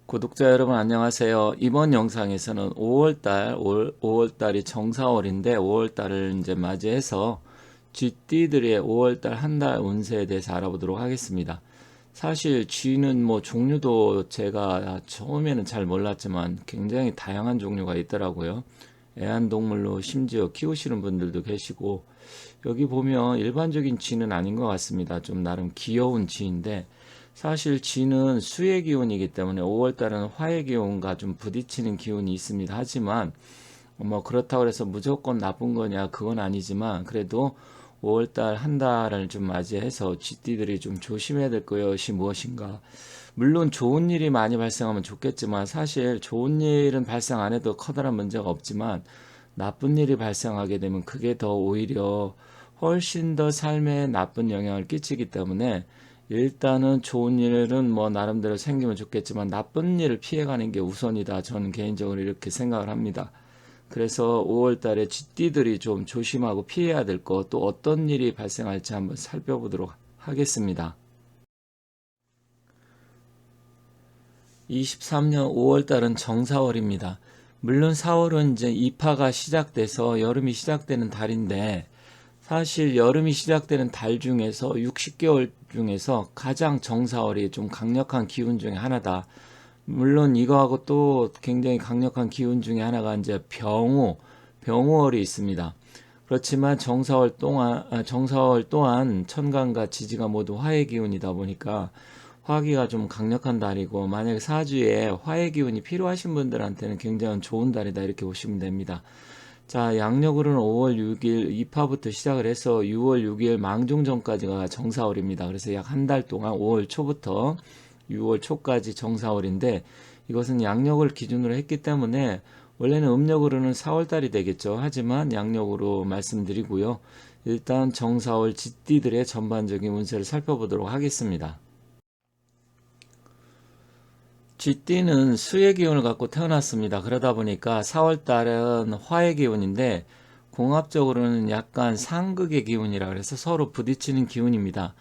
구독자 여러분 안녕하세요. 이번 영상에서는 5월달이 정사월인데 5월달을 이제 맞이해서 쥐띠들의 5월달 한 달 운세에 대해서 알아보도록 하겠습니다. 사실 쥐는 뭐 종류도 제가 처음에는 잘 몰랐지만 굉장히 다양한 종류가 있더라고요. 애완동물로 심지어 키우시는 분들도 계시고 여기 보면 일반적인 쥐는 아닌 것 같습니다. 좀 나름 귀여운 쥐인데 사실 쥐는 수의 기운이기 때문에 5월달은 화의 기운과 좀 부딪히는 기운이 있습니다. 하지만 뭐 그렇다고 해서 무조건 나쁜 거냐 그건 아니지만 그래도 5월달 한 달을 좀 맞이해서 쥐띠들이 좀 조심해야 될 것이 무엇인가. 물론 좋은 일이 많이 발생하면 좋겠지만 사실 좋은 일은 발생 안 해도 커다란 문제가 없지만 나쁜 일이 발생하게 되면 그게 더 오히려 훨씬 더 삶에 나쁜 영향을 끼치기 때문에 일단은 좋은 일은 뭐 나름대로 생기면 좋겠지만 나쁜 일을 피해가는 게 우선이다. 저는 개인적으로 이렇게 생각을 합니다. 그래서 5월 달에 쥐띠들이 좀 조심하고 피해야 될 것, 또 어떤 일이 발생할지 한번 살펴보도록 하겠습니다. 23년 5월 달은 정사월입니다. 물론 4월은 이제 입하가 시작돼서 여름이 시작되는 달인데 사실 여름이 시작되는 달 중에서 60개월 중에서 가장 정사월이 좀 강력한 기운 중에 하나다. 물론 이거하고 또 굉장히 강력한 기운 중에 하나가 이제 병우월이 있습니다. 그렇지만 정사월 또한 천간과 지지가 모두 화의 기운이다 보니까 화기가 좀 강력한 달이고 만약 사주에 화의 기운이 필요하신 분들한테는 굉장히 좋은 달이다 이렇게 보시면 됩니다. 자, 양력으로는 5월 6일 입하부터 시작을 해서 6월 6일 망종전까지가 정사월입니다. 그래서 약 한 달 동안 5월 초부터 6월 초까지 정사월인데 이것은 양력을 기준으로 했기 때문에 원래는 음력으로는 4월달이 되겠죠. 하지만 양력으로 말씀드리고요. 일단 정사월 쥐띠들의 전반적인 운세를 살펴보도록 하겠습니다. 쥐띠는 수의 기운을 갖고 태어났습니다. 그러다 보니까 4월달은 화의 기운인데 공합적으로는 약간 상극의 기운이라 그래서 서로 부딪히는 기운입니다.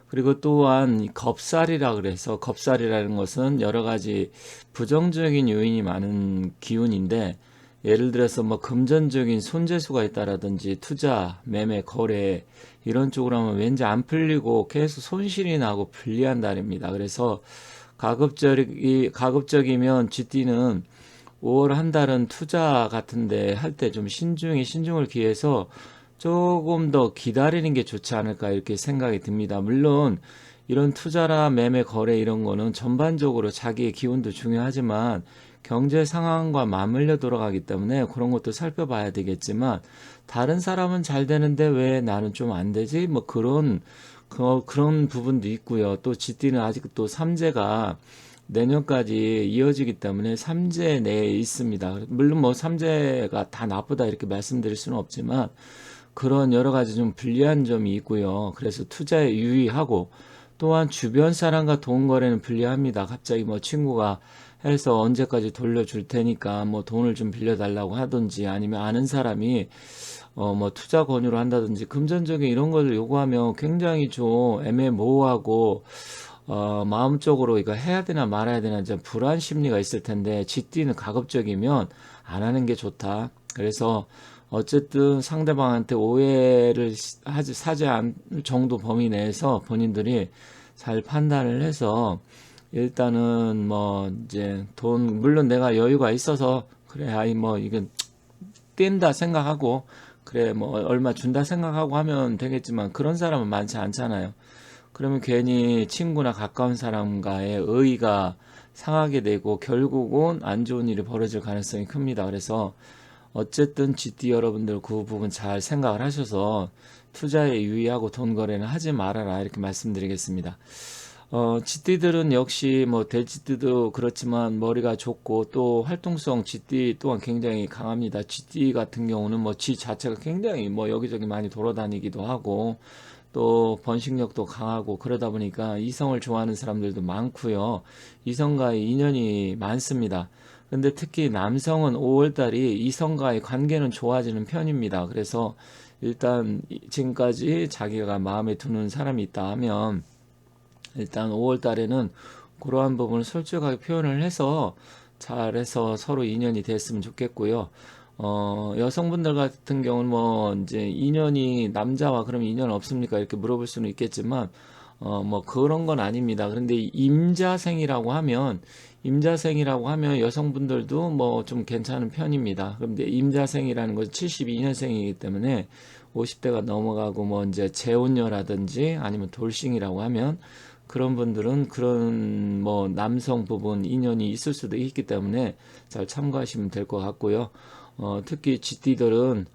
그리고 또한 겁살이라 그래서 겁살이라는 것은 여러 가지 부정적인 요인이 많은 기운인데 예를 들어서 뭐 금전적인 손재수가 있다라든지 투자, 매매, 거래 이런 쪽으로 하면 왠지 안 풀리고 계속 손실이 나고 불리한 달입니다. 그래서 가급적이면 쥐띠는 5월 한 달은 투자 같은데 할 때 좀 신중을 기해서 조금 더 기다리는 게 좋지 않을까 이렇게 생각이 듭니다. 물론 이런 투자나 매매 거래 이런 거는 전반적으로 자기의 기운도 중요하지만 경제 상황과 맞물려 돌아가기 때문에 그런 것도 살펴봐야 되겠지만 다른 사람은 잘 되는데 왜 나는 좀 안 되지? 뭐 그런 부분도 있고요. 또 쥐띠는 아직 또 삼재가 내년까지 이어지기 때문에 삼재 내에 있습니다. 물론 뭐 삼재가 다 나쁘다 이렇게 말씀드릴 수는 없지만 그런 여러 가지 좀 불리한 점이 있고요. 그래서 투자에 유의하고 또한 주변 사람과 돈 거래는 불리합니다. 갑자기 뭐 친구가 해서 언제까지 돌려줄 테니까 뭐 돈을 좀 빌려달라고 하든지 아니면 아는 사람이 뭐 투자 권유를 한다든지 금전적인 이런 걸 요구하면 굉장히 좀 애매모호하고 마음적으로 이거 해야 되나 말아야 되나 좀 불안 심리가 있을 텐데 쥐띠는 가급적이면 안 하는 게 좋다. 그래서 어쨌든 상대방한테 오해를 사지 않을 정도 범위 내에서 본인들이 잘 판단을 해서 일단은 뭐 이제 돈 물론 내가 여유가 있어서 그래 아이 뭐 이건 뛴다 생각하고 그래 뭐 얼마 준다 생각하고 하면 되겠지만 그런 사람은 많지 않잖아요. 그러면 괜히 친구나 가까운 사람과의 의의가 상하게 되고 결국은 안 좋은 일이 벌어질 가능성이 큽니다. 그래서 어쨌든 GT 여러분들 그 부분 잘 생각을 하셔서 투자에 유의하고 돈 거래는 하지 말아라 이렇게 말씀드리겠습니다. GT들은 역시 뭐 대GT도 그렇지만 머리가 좋고 또 활동성 GT 또한 굉장히 강합니다. GT 같은 경우는 뭐 지 자체가 굉장히 뭐 여기저기 많이 돌아다니기도 하고 또 번식력도 강하고 그러다 보니까 이성을 좋아하는 사람들도 많고요. 이성과의 인연이 많습니다. 근데 특히 남성은 5월달이 이성과의 관계는 좋아지는 편입니다. 그래서 일단 지금까지 자기가 마음에 두는 사람이 있다 하면 일단 5월 달에는 그러한 부분을 솔직하게 표현을 해서 잘해서 서로 인연이 됐으면 좋겠고요. 여성분들 같은 경우는 뭐 이제 인연이 남자와 그럼 인연 없습니까? 이렇게 물어볼 수는 있겠지만 뭐 그런 건 아닙니다. 그런데 임자생이라고 하면 여성분들도 뭐 좀 괜찮은 편입니다. 그런데 임자생이라는 것은 72년생이기 때문에 50대가 넘어가고 뭐 이제 재혼녀라든지 아니면 돌싱이라고 하면 그런 분들은 그런 뭐 남성 부분 인연이 있을 수도 있기 때문에 잘 참고하시면 될 것 같고요. 특히 쥐띠들은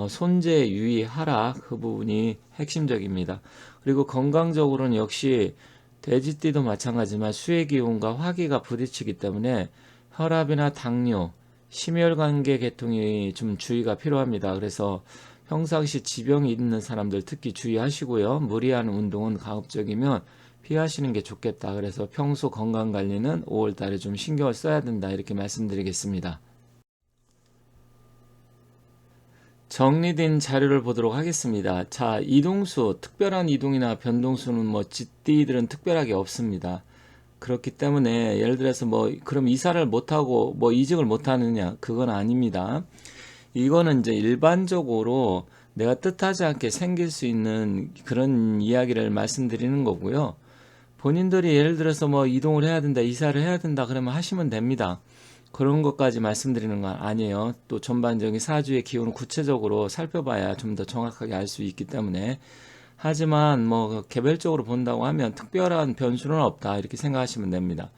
손재, 유의, 하락 그 부분이 핵심적입니다. 그리고 건강적으로는 역시 돼지띠도 마찬가지지만 수의 기운과 화기가 부딪히기 때문에 혈압이나 당뇨, 심혈관계 계통이 좀 주의가 필요합니다. 그래서 평상시 지병이 있는 사람들 특히 주의하시고요. 무리한 운동은 가급적이면 피하시는 게 좋겠다. 그래서 평소 건강 관리는 5월 달에 좀 신경을 써야 된다. 이렇게 말씀드리겠습니다. 정리된 자료를 보도록 하겠습니다. 자, 이동수, 특별한 이동이나 변동수는 뭐 쥐띠들은 특별하게 없습니다. 그렇기 때문에 예를 들어서 뭐 그럼 이사를 못하고 뭐 이직을 못하느냐 그건 아닙니다. 이거는 이제 일반적으로 내가 뜻하지 않게 생길 수 있는 그런 이야기를 말씀드리는 거고요. 본인들이 예를 들어서 뭐 이동을 해야 된다, 이사를 해야 된다 그러면 하시면 됩니다. 그런 것까지 말씀드리는 건 아니에요. 또 전반적인 사주의 기운을 구체적으로 살펴봐야 좀 더 정확하게 알 수 있기 때문에. 하지만 뭐 개별적으로 본다고 하면 특별한 변수는 없다 이렇게 생각하시면 됩니다.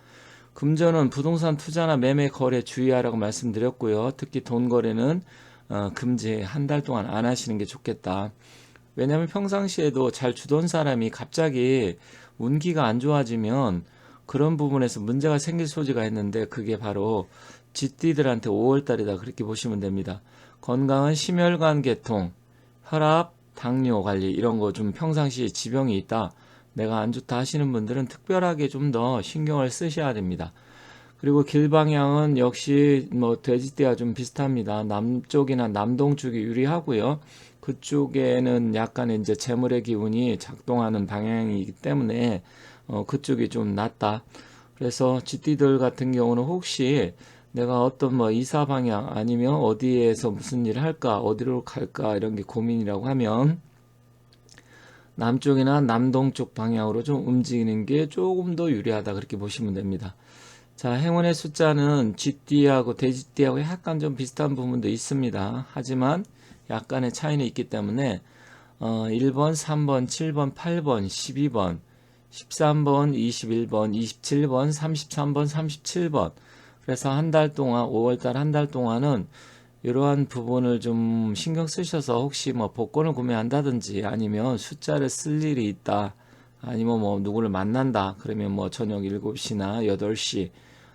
금전은 부동산 투자나 매매 거래 주의하라고 말씀드렸고요. 특히 돈 거래는 금지 한 달 동안 안 하시는 게 좋겠다. 왜냐하면 평상시에도 잘 주던 사람이 갑자기 운기가 안 좋아지면 그런 부분에서 문제가 생길 소지가 있는데 그게 바로 쥐띠들한테 5월달이다 그렇게 보시면 됩니다. 건강은 심혈관 계통, 혈압, 당뇨 관리 이런 거 좀 평상시에 지병이 있다. 내가 안 좋다 하시는 분들은 특별하게 좀 더 신경을 쓰셔야 됩니다. 그리고 길방향은 역시 뭐 돼지띠와 좀 비슷합니다. 남쪽이나 남동쪽이 유리하고요. 그쪽에는 약간의 이제 재물의 기운이 작동하는 방향이기 때문에 그쪽이 좀 낫다. 그래서 쥐띠들 같은 경우는 혹시 내가 어떤 뭐 이사 방향 아니면 어디에서 무슨 일을 할까, 어디로 갈까 이런 게 고민이라고 하면 남쪽이나 남동쪽 방향으로 좀 움직이는 게 조금 더 유리하다 그렇게 보시면 됩니다. 자, 행운의 숫자는 쥐띠하고 돼지띠하고 약간 좀 비슷한 부분도 있습니다. 하지만 약간의 차이는 있기 때문에 1번, 3번, 7번, 8번, 12번, 13번, 21번, 27번, 33번, 37번 그래서 한 달 동안 5월달 한 달 동안은 이러한 부분을 좀 신경 쓰셔서 혹시 뭐 복권을 구매한다든지 아니면 숫자를 쓸 일이 있다 아니면 뭐 누구를 만난다 그러면 뭐 저녁 7시나 8시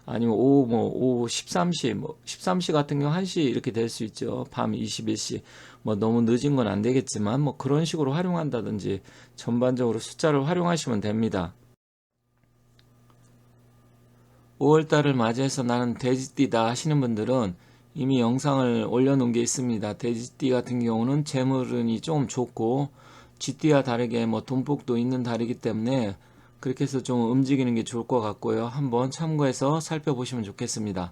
아니면 오후 13시 뭐 13시 같은 경우 1시 이렇게 될 수 있죠. 밤 21시 뭐 너무 늦은 건 안 되겠지만 뭐 그런 식으로 활용한다든지 전반적으로 숫자를 활용하시면 됩니다. 5월달을 맞이해서 나는 돼지띠다 하시는 분들은 이미 영상을 올려놓은 게 있습니다. 돼지띠 같은 경우는 재물운이 좀 좋고 쥐띠와 다르게 뭐 돈복도 있는 달이기 때문에 그렇게 해서 좀 움직이는 게 좋을 것 같고요. 한번 참고해서 살펴보시면 좋겠습니다.